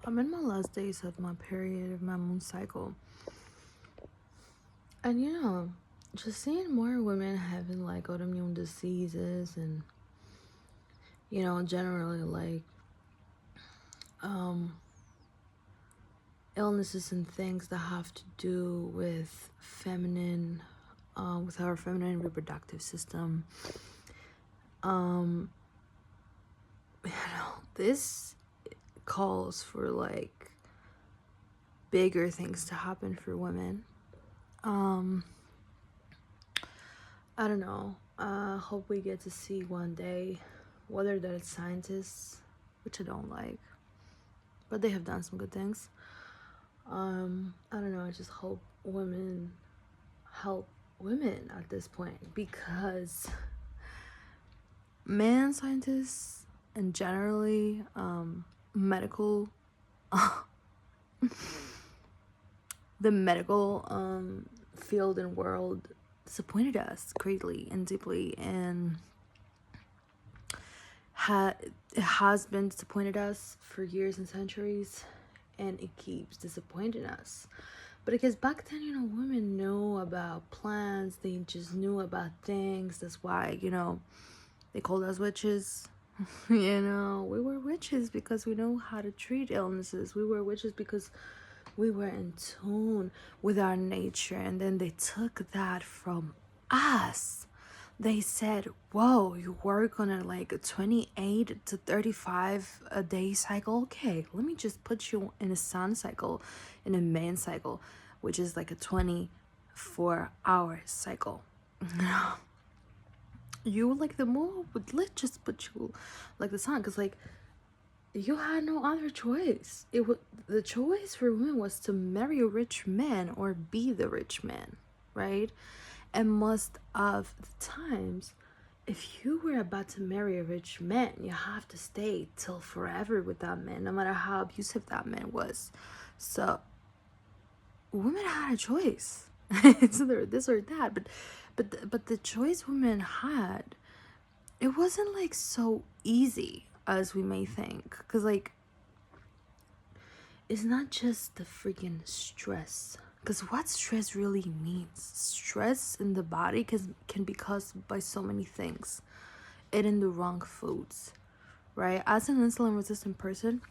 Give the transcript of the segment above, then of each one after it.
I'm in my last days of my period of my moon cycle. And just seeing more women having like autoimmune diseases and generally like um illnesses and things that have to do with feminine with our feminine reproductive system. Um this calls for like bigger things to happen for women. I don't know. Hope we get to see one day whether that it's scientists, which I don't like, but they have done some good things. I don't know. I just hope women help women at this point, because man scientists and generally medical the medical field and world disappointed us greatly and deeply, and it has been disappointed us for years and centuries, and it keeps disappointing us. But because back then, women knew about plants, they just knew about things. That's why, they called us witches. We were witches because we know how to treat illnesses. We were witches because we were in tune with our nature, and then they took that from us. They said, whoa, you work on a like a 28 to 35 a day cycle. Okay, let me just put you in a sun cycle, in a main cycle, which is like a 24-hour cycle. You like the moon, but let's just put you like the sun, because like you had no other choice. The choice for women was to marry a rich man or be the rich man, right? And most of the times, if you were about to marry a rich man, you have to stay till forever with that man, no matter how abusive that man was. So women had a choice. It's either this or that, but the choice women had, it wasn't like so easy as we may think, because like it's not just the freaking stress. Because what stress really means, stress in the body can be caused by so many things. Eating the wrong foods, right? As an insulin resistant person,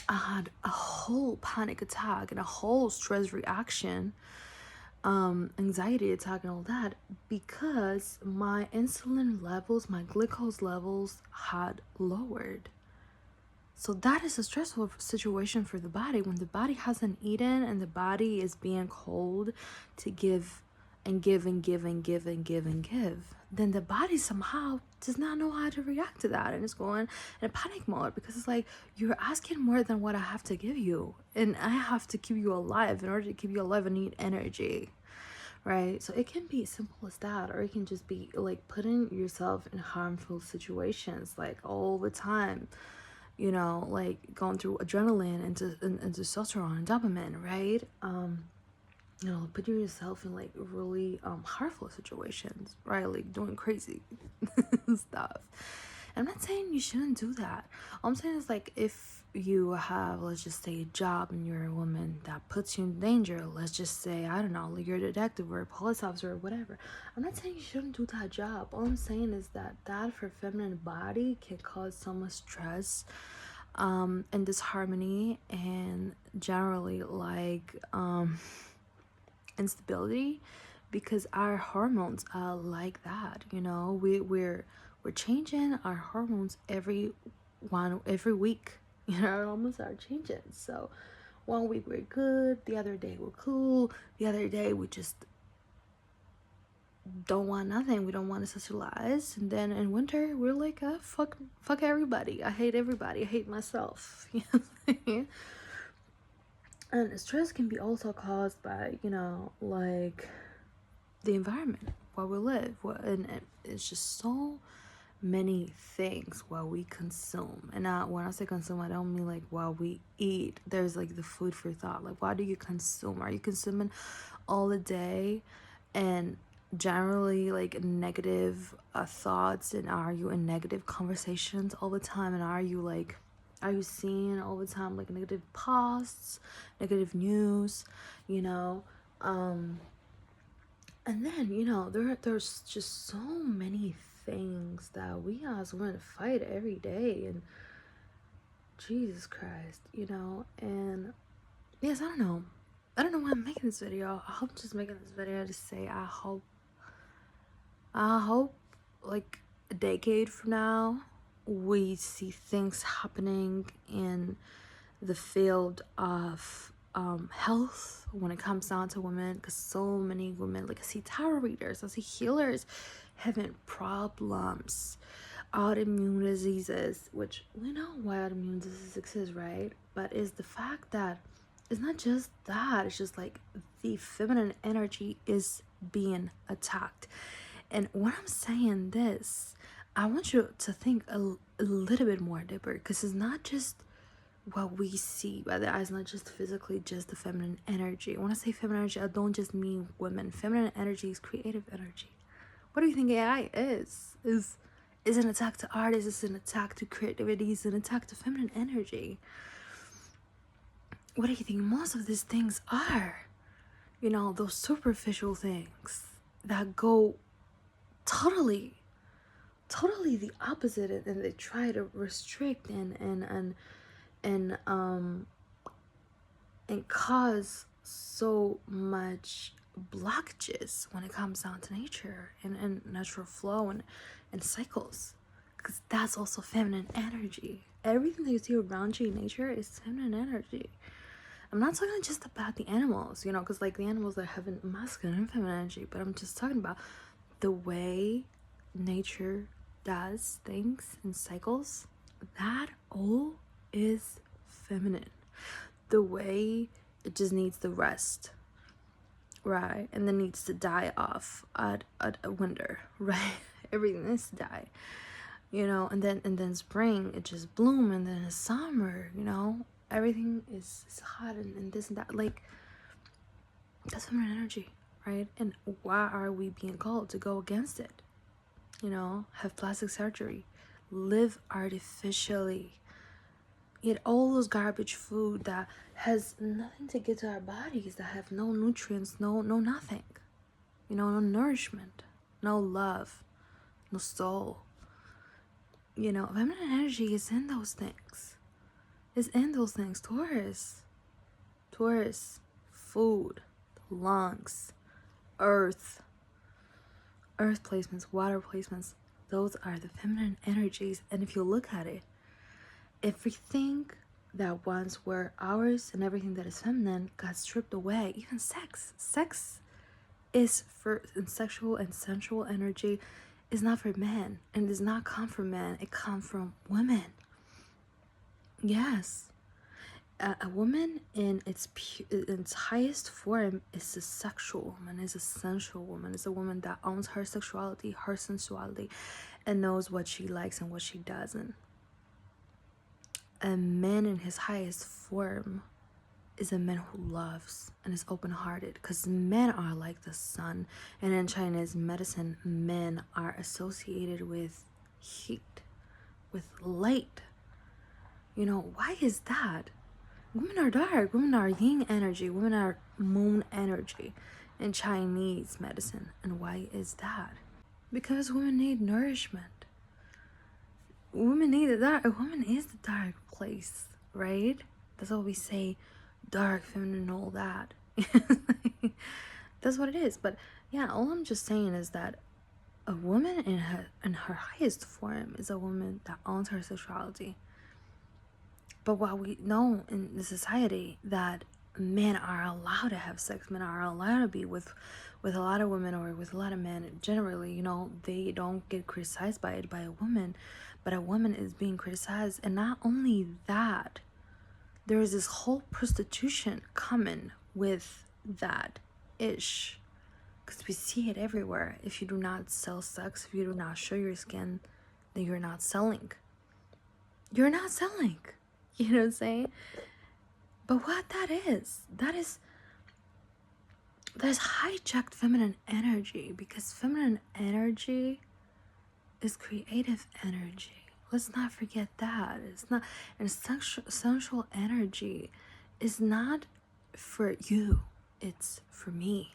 I had a whole panic attack and a whole stress reaction, anxiety attack and all that, because my insulin levels, my glucose levels had lowered. So that is a stressful situation for the body. When the body hasn't eaten and the body is being called to give and give and give and give and give and give, then the body somehow does not know how to react to that, and it's going in a panic mode, because it's like, you're asking more than what I have to give you, and I have to keep you alive. In order to keep you alive, I need energy, right? So it can be as simple as that, or it can just be like putting yourself in harmful situations like all the time, like going through adrenaline and testosterone and dopamine, right? Putting yourself in like really harmful situations, right? Like doing crazy stuff. I'm not saying you shouldn't do that. All I'm saying is, like, if you have, let's just say, a job and you're a woman that puts you in danger, let's just say, I don't know, like you're a detective or a police officer or whatever. I'm not saying you shouldn't do that job. All I'm saying is that for feminine body can cause so much stress, and disharmony, and generally like instability, because our hormones are like that. We're changing our hormones every week. Our hormones are changing. So one week we're good, the other day we're cool, the other day we just don't want nothing, we don't want to socialize, and then in winter we're like, fuck everybody, I hate everybody, I hate myself. And stress can be also caused by like the environment where we live, and it's just so many things while we consume. And when I say consume, I don't mean like while we eat. There's like the food for thought. Like, why do you consume? Are you consuming all the day, and generally like negative thoughts, and are you in negative conversations all the time, and are you like Are you seeing all the time like negative posts, negative news, you know? And then, there's just so many things that we as women fight every day, and Jesus Christ, and yes, I don't know why I'm making this video. I hope I'm just making this video to say I hope like a decade from now we see things happening in the field of health when it comes down to women, because so many women, like I see tarot readers, I see healers having problems, autoimmune diseases, which we know why autoimmune disease exists, right? But it's the fact that it's not just that, it's just like the feminine energy is being attacked. And when I'm saying this, I want you to think a little bit more deeper, because it's not just what we see by the eyes, not just physically, just the feminine energy. When I say feminine energy, I don't just mean women. Feminine energy is creative energy. What do you think AI is? Is an attack to artists, is an attack to creativity, is an attack to feminine energy. What do you think most of these things are? Those superficial things that go totally the opposite, and they try to restrict and cause so much blockages when it comes down to nature and natural flow and cycles, because that's also feminine energy. Everything that you see around you in nature is feminine energy. I'm not talking just about the animals, because like the animals are having masculine and feminine energy, but I'm just talking about the way nature does things in cycles. That all is feminine. The way it just needs the rest, right? And then needs to die off at a winter, right? Everything needs to die, and then spring it just bloom, and then it's summer, everything is hot and this and that. Like, that's feminine energy, right? And why are we being called to go against it? Have plastic surgery, live artificially, eat all those garbage food that has nothing to get to our bodies, that have no nutrients, no nothing, no nourishment, no love, no soul. Feminine energy is in those things. It's in those things. Taurus, food, lungs, earth placements, water placements. Those are the feminine energies. And if you look at it, everything that once were ours and everything that is feminine got stripped away. Even sex is for, and sexual and sensual energy is not for men, and does not come from men. It comes from women. Yes, a woman in its highest form is a sexual woman, is a sensual woman, is a woman that owns her sexuality, her sensuality, and knows what she likes and what she doesn't. A man in his highest form is a man who loves and is open-hearted, because men are like the sun, and in Chinese medicine, men are associated with heat, with light. Why is that? Women are dark, women are yin energy, women are moon energy in Chinese medicine. And why is that? Because women need nourishment. Women need that. A woman is the dark place, right? That's what we say, dark, feminine, all that. That's what it is. But yeah, all I'm just saying is that a woman in her highest form is a woman that owns her sexuality. But what we know in the society, that men are allowed to have sex, men are allowed to be with a lot of women or with a lot of men. Generally, they don't get criticized by it by a woman, but a woman is being criticized. And not only that, there is this whole prostitution coming with that ish, because we see it everywhere. If you do not sell sex, if you do not show your skin, then you're not selling. You're not selling. You know what I'm saying? But what that is hijacked feminine energy, because feminine energy is creative energy. Let's not forget that. It's not, and sensual energy is not for you, it's for me.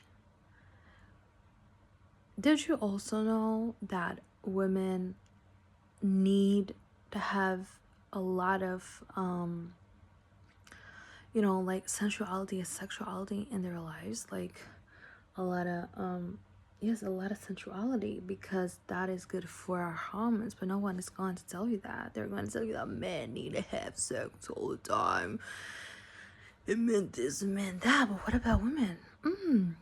Did you also know that women need to have a lot of like sensuality and sexuality in their lives, like a lot of yes, a lot of sensuality, because that is good for our hormones. But no one is going to tell you that. They're going to tell you that men need to have sex all the time. It meant this, it meant that. But what about women?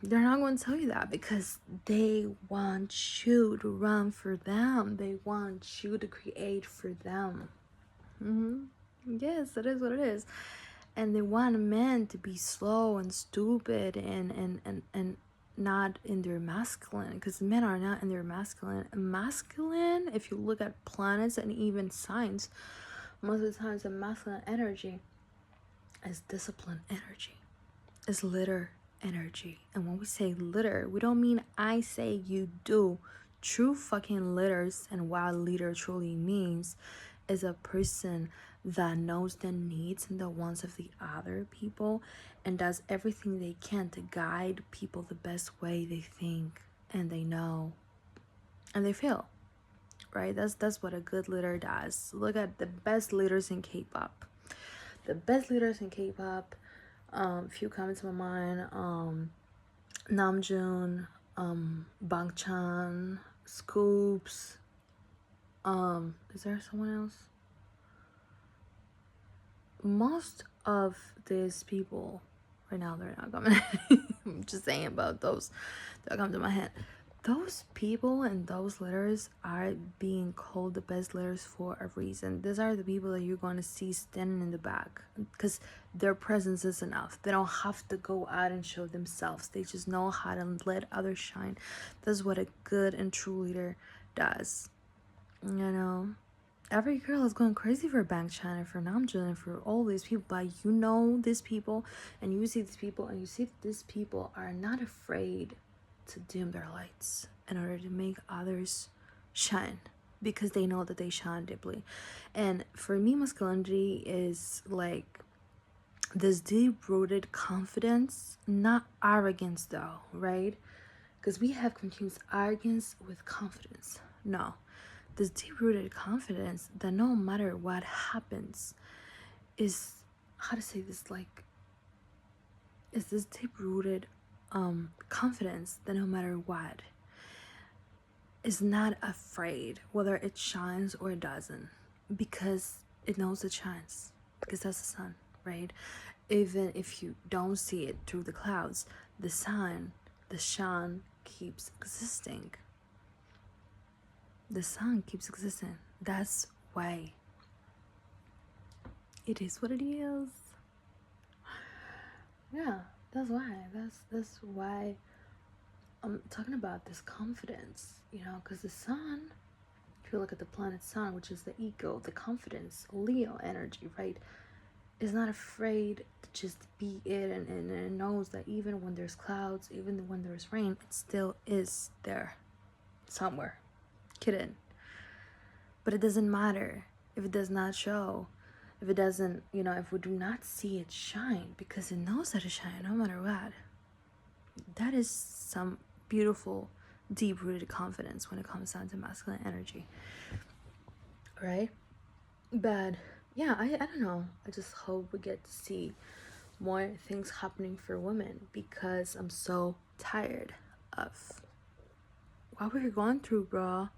They're not going to tell you that, because they want you to run for them. They want you to create for them. Yes, it is what it is. And they want men to be slow and stupid and not in their masculine, because men are not in their masculine. If you look at planets and even signs, most of the times the masculine energy is discipline energy, is litter energy. And when we say litter, we don't mean I say you do. True fucking litters, and what leader truly means, is a person that knows the needs and the wants of the other people and does everything they can to guide people the best way they think and they know and they feel, right? That's what a good leader does. Look at the best leaders in K-pop. The best leaders in K-pop, few come to my mind, Namjoon, Bangchan, Scoops, is there someone else? Most of these people right now, they're not coming. I'm just saying about those that come to my head. Those people and those leaders are being called the best leaders for a reason. These are the people that you're going to see standing in the back, because their presence is enough. They don't have to go out and show themselves. They just know how to let others shine. That's what a good and true leader does. Every girl is going crazy for Bangchan and for Namjoon and for all these people, but you know these people, and you see these people, and you see that these people are not afraid to dim their lights in order to make others shine, because they know that they shine deeply. And for me, masculinity is like this deep-rooted confidence, not arrogance though, right? Because we have confused arrogance with confidence. No, this deep-rooted confidence that no matter what happens is, how to say this, like, is this deep-rooted confidence that no matter what is not afraid whether it shines or it doesn't, because it knows it shines, because that's the sun, right? Even if you don't see it through the clouds, the sun keeps existing. The sun keeps existing. That's why it is what it is. Yeah, that's why. That's why I'm talking about this confidence, because the sun, if you look at the planet sun, which is the ego, the confidence, Leo energy, right, is not afraid to just be it, and it knows that even when there's clouds, even when there's rain, it still is there somewhere, hidden. But it doesn't matter if it does not show, if it doesn't, if we do not see it shine, because it knows that it shines no matter what. That is some beautiful, deep-rooted confidence when it comes down to masculine energy, right? But yeah, I don't know. I just hope we get to see more things happening for women, because I'm so tired of what we're going through, bro.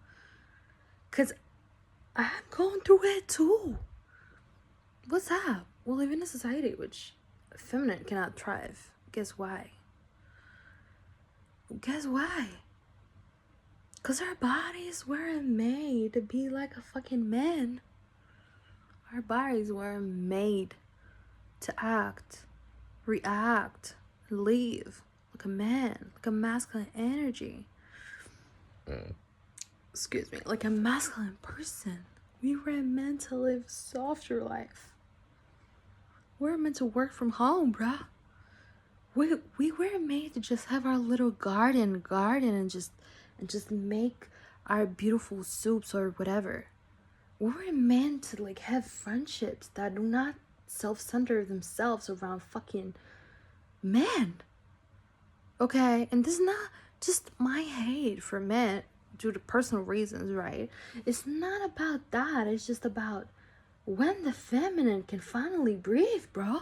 Because I'm going through it too. What's up? We live in a society which feminine cannot thrive. Guess why? Guess why? Because our bodies weren't made to be like a fucking man. Our bodies were made to act, react, live like a man, like a masculine energy. Excuse me, like a masculine person. We were meant to live softer life. We're meant to work from home, bruh. We were made to just have our little garden and just make our beautiful soups or whatever. We're meant to like have friendships that do not self-center themselves around fucking men. Okay, and this is not just my hate for men due to personal reasons, right? It's not about that. It's just about when the feminine can finally breathe, bro.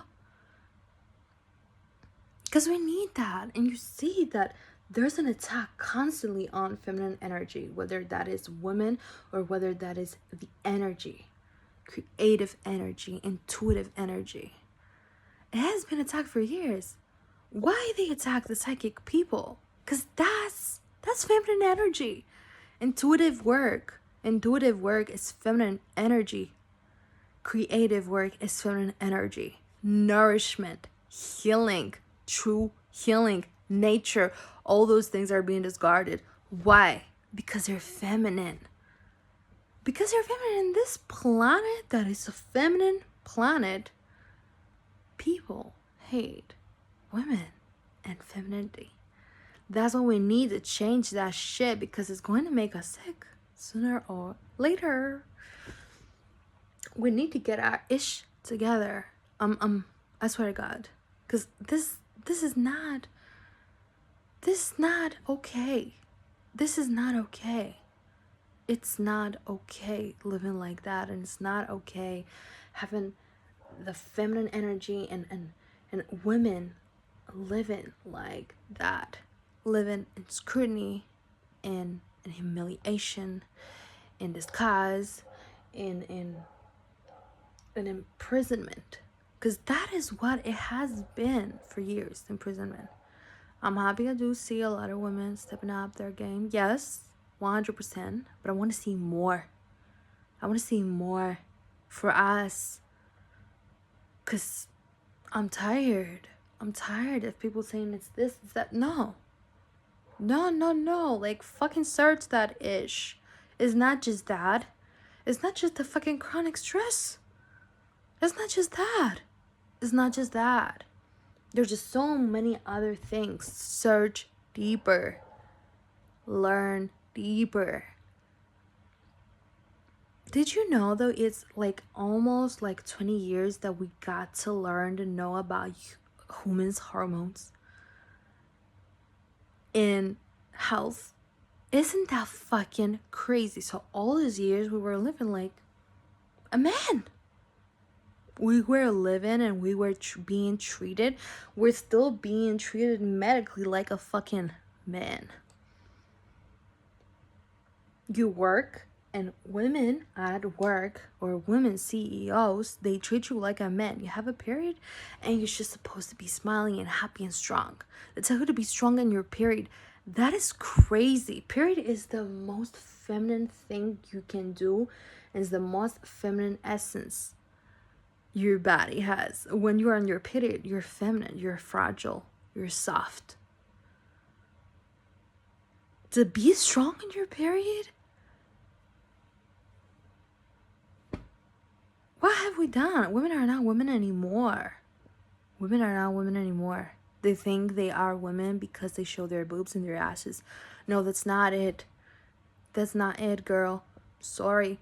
Because we need that. And you see that there's an attack constantly on feminine energy, whether that is women or whether that is the energy, creative energy, intuitive energy. It has been attacked for years. Why they attack the psychic people? Because that's feminine energy. Intuitive work is feminine energy. Creative work is feminine energy. Nourishment, healing, true healing, nature, all those things are being discarded. Why? Because they're feminine. Because they're feminine. This planet that is a feminine planet, people hate women and femininity. That's what we need to change that shit, because it's going to make us sick sooner or later. We need to get our ish together. I swear to God, because this is not okay. This is not okay. It's not okay living like that, and it's not okay having the feminine energy and women living like that, living in scrutiny, in humiliation, in disguise, in imprisonment, because that is what it has been for years. Imprisonment. I'm happy I do see a lot of women stepping up their game, yes, 100%, but I want to see more. I want to see more for us, because I'm tired of people saying it's this, it's that. No, like fucking search that ish. It's not just that. It's not just the fucking chronic stress. It's not just that. It's not just that. There's just so many other things. Search deeper. Learn deeper. Did you know though, it's like almost like 20 years that we got to learn to know about humans' hormones in health? Isn't that fucking crazy? So all these years we were living like a man. We were living and we were being treated. We're still being treated medically like a fucking man. You work, and women at work or women CEOs, they treat you like a man. You have a period and you're just supposed to be smiling and happy and strong. They tell you to be strong in your period. That is crazy. Period is the most feminine thing you can do, and is the most feminine essence your body has. When you are in your period, you're feminine, you're fragile, you're soft. To be strong in your period? What have we done? Women are not women anymore. Women are not women anymore. They think they are women because they show their boobs and their asses. No, that's not it. That's not it, girl. Sorry.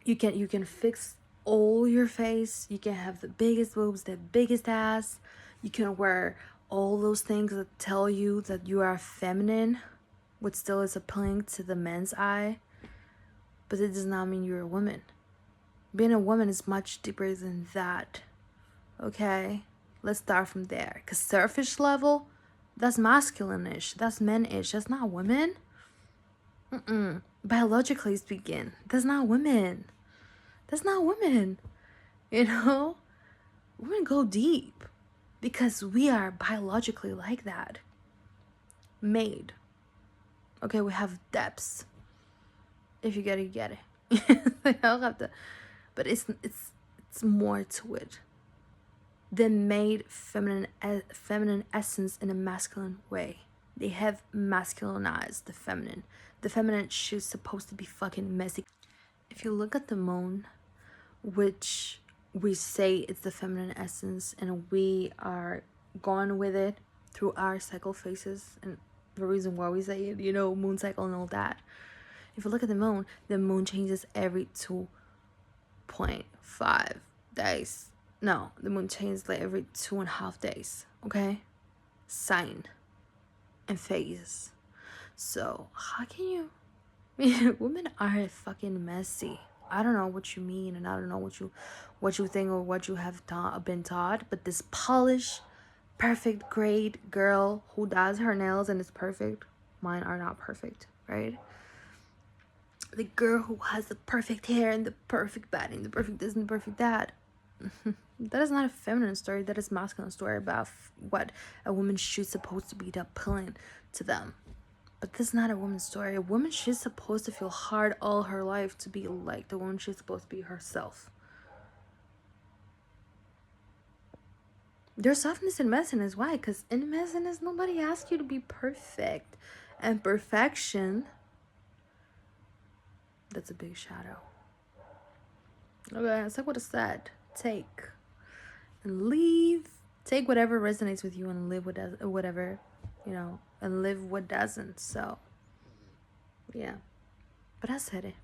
You can fix all your face. You can have the biggest boobs, the biggest ass. You can wear all those things that tell you that you are feminine, which still is appealing to the men's eye. But it does not mean you're a woman. Being a woman is much deeper than that. Okay? Let's start from there. Because surface level, that's masculine-ish. That's men-ish. That's not women. Biologically speaking, that's not women. That's not women. You know? Women go deep. Because we are biologically like that. Made. Okay, we have depths. If you get it, you get it. I don't have to... But it's more to it. They made feminine essence in a masculine way. They have masculinized the feminine. The feminine is supposed to be fucking messy. If you look at the moon, which we say it's the feminine essence, and we are going with it through our cycle phases, and the reason why we say it, moon cycle and all that, If you look at the moon changes every 2.5 days. No, the moon changes like every 2.5 days. Okay? Sign and phase. So how can you women are fucking messy. I don't know what you mean, and I don't know what you think or what you have been taught, but this polished, perfect, great girl who does her nails and is perfect, mine are not perfect, right? The girl who has the perfect hair and the perfect body and the perfect this and the perfect that. That is not a feminine story. That is a masculine story about what a woman should supposed to be appealing to them. But this is not a woman's story. A woman, she's supposed to feel hard all her life to be like the woman she's supposed to be herself. There's softness in messiness. Why? Because in messiness, nobody asks you to be perfect. And perfection, that's a big shadow. Okay, it's like what I said. Take and leave. Take whatever resonates with you and live with whatever, you know, and live what doesn't. So, yeah. But I said it.